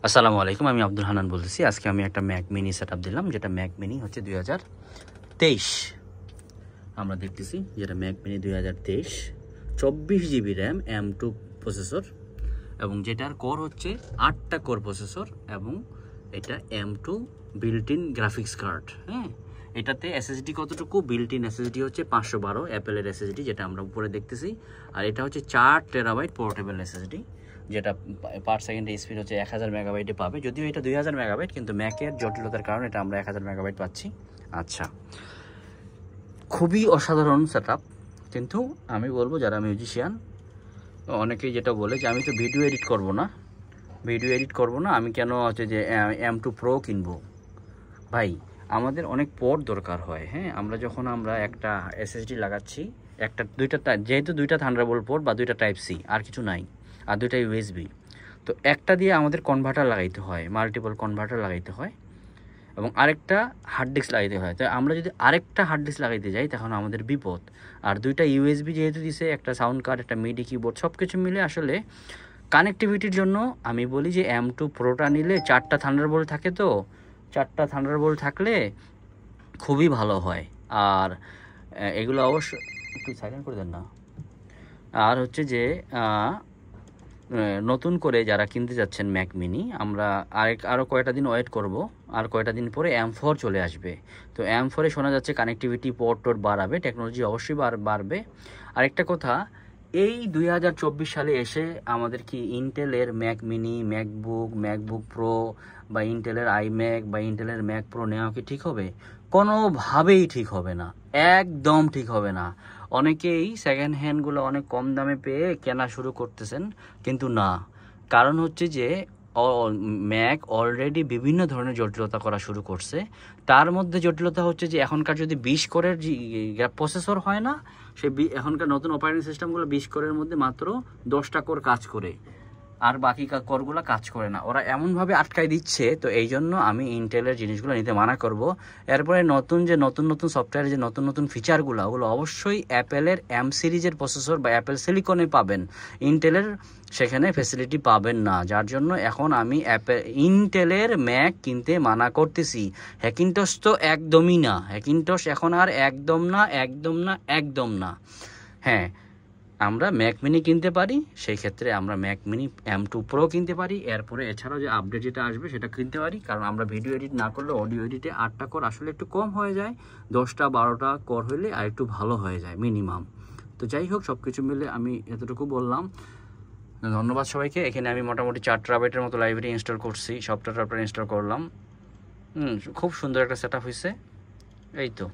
আসসালামু আলাইকুম, আমি আব্দুল হান্নান বলতেছি। আজকে আমি একটা ম্যাক মিনি সেটআপ দিলাম, যেটা ম্যাক মিনি হচ্ছে 2023 আমরা দেখতেছি, যেটা Mac mini 2023, 24 GB RAM, M2 processor, এবং যেটার কোর হচ্ছে 8টা কোর প্রসেসর, এবং এটা M2 built in graphics card. হ্যাঁ, এটাতে এসএসডি কতটুকু? বিল্ট ইন এসএসডি হচ্ছে 512 অ্যাপেলের এসএসডি, যেটা আমরা উপরে দেখতেছি। আর এটা হচ্ছে 4 টেরাবাইট পোর্টেবল এসএসডি, যেটা পার সেকেন্ডে স্পিড হচ্ছে 1000 মেগাবাইটে পাবে। যদিও এটা 2000 মেগাবাইট, কিন্তু ম্যাকের জটিলতার কারণে এটা আমরা 1000 মেগাবাইট পাচ্ছি। আচ্ছা, খুবই অসাধারণ সেটআপ। কিন্তু আমি বলবো, যারা মিউজিশিয়ান, অনেকেই যেটা বলে যে আমি তো ভিডিও এডিট করব না, আমি কেন হচ্ছে যে M2 Pro কিনবো? ভাই, আমাদের অনেক পোর্ট দরকার হয়। হ্যাঁ, আমরা একটা এসএসডি লাগাচ্ছি, যেহেতু দুইটা থান্ডারবোল্ট পোর্ট বা দুইটা টাইপ সি, আর কিছু নাই, আর দুইটা ইউএসবি, তো একটা দিয়ে আমাদের কনভার্টার লাগাইতে হয়, মাল্টিপল কনভার্টার লাগাইতে হয়, এবং আরেকটা হার্ড ডিস্ক লাগাইতে হয়। তো আমরা যদি আরেকটা হার্ড ডিস্ক লাগাইতে যাই, তখন আমাদের বিপদ। আর দুইটা ইউএসবি যেহেতু দিছে, একটা সাউন্ড কার্ড, একটা মিডি কিবোর্ড, সব কিছু মিলে আসলে কানেক্টিভিটির জন্য আমি বলি যে M2 Proটা নিলে 4টা থান্ডারবোল্ট থাকে, তো 4টা থান্ডারবোল্ট থাকলে খুবই ভালো হয়। আর এগুলো অবশ্য একটু সাইলেন্ট করে দেন না। আর হচ্ছে যে নতুন করে যারা কিনতে যাচ্ছেন ম্যাক মিনি, আমরা আরও কয়টা দিন ওয়েট করব। আর কয়টা দিন পরে M4 চলে আসবে। তো M4-এ শোনা যাচ্ছে কানেক্টিভিটি পোর্ট বাড়াবে, টেকনোলজি অবশ্যই বাড়বে। আরেকটা কথা, এই 2024 সালে এসে আমাদের কি ইন্টেলের ম্যাক মিনি, ম্যাকবুক প্রো, বা ইন্টেলের iMac বা ইন্টেলের ম্যাক প্রো নেওয়া কি ঠিক হবে? কোনোভাবেই ঠিক হবে না, একদম ঠিক হবে না। অনেকেই সেকেন্ড হ্যান্ডগুলো অনেক কম দামে পেয়ে কেনা শুরু করতেছেন, কিন্তু না। কারণ হচ্ছে যে ম্যাক অলরেডি বিভিন্ন ধরনের জটিলতা করা শুরু করছে। তার মধ্যে জটিলতা হচ্ছে যে এখনকার যদি 20 কোরের প্রসেসর হয় না, এখনকার নতুন অপারেটিং সিস্টেমগুলো 20 কোরের মধ্যে মাত্র 10টা কোর কাজ করে, আর বাকি কোরগুলো কাজ করে না। ওরা এমনভাবে আটকায় দিচ্ছে, তো এই জন্য আমি ইন্টেলের জিনিসগুলো নিতে মানা করব। এরপরে নতুন সফটওয়্যারের যে নতুন ফিচারগুলো, ওগুলো অবশ্যই অ্যাপেলের M সিরিজের প্রসেসর বা অ্যাপেল সিলিকনে পাবেন, ইন্টেলের সেখানে ফ্যাসিলিটি পাবেন না। যার জন্য এখন আমি ইন্টেলের ম্যাক কিনতে মানা করতেছি। হ্যাকিন্টস তো একদমই না, হ্যাকিন্টস এখন আর একদম না। হ্যাঁ, আমরা ম্যাক মিনি কিনতে পারি, সেই ক্ষেত্রে আমরা ম্যাক মিনি M2 Pro কিনতে পারি। এরপরে এছাড়াও যে আপডেট যেটা আসবে সেটা কিনতে পারি, কারণ আমরা ভিডিও এডিট না করলে অডিও এডিটে 8টা কোর আসলে একটু কম হয়ে যায়, 10টা 12টা কোর হলে আর একটু ভালো হয়ে যায় মিনিমাম। তো যাই হোক, সব কিছু মিলে আমি এতটুকু বললাম। ধন্যবাদ সবাইকে। এখানে আমি মোটামুটি 4 টেরাবাইটের মতো লাইব্রেরি ইনস্টল করছি, সফটওয়্যার ইনস্টল করলাম। খুব সুন্দর একটা সেটআপ হয়েছে। এই তো।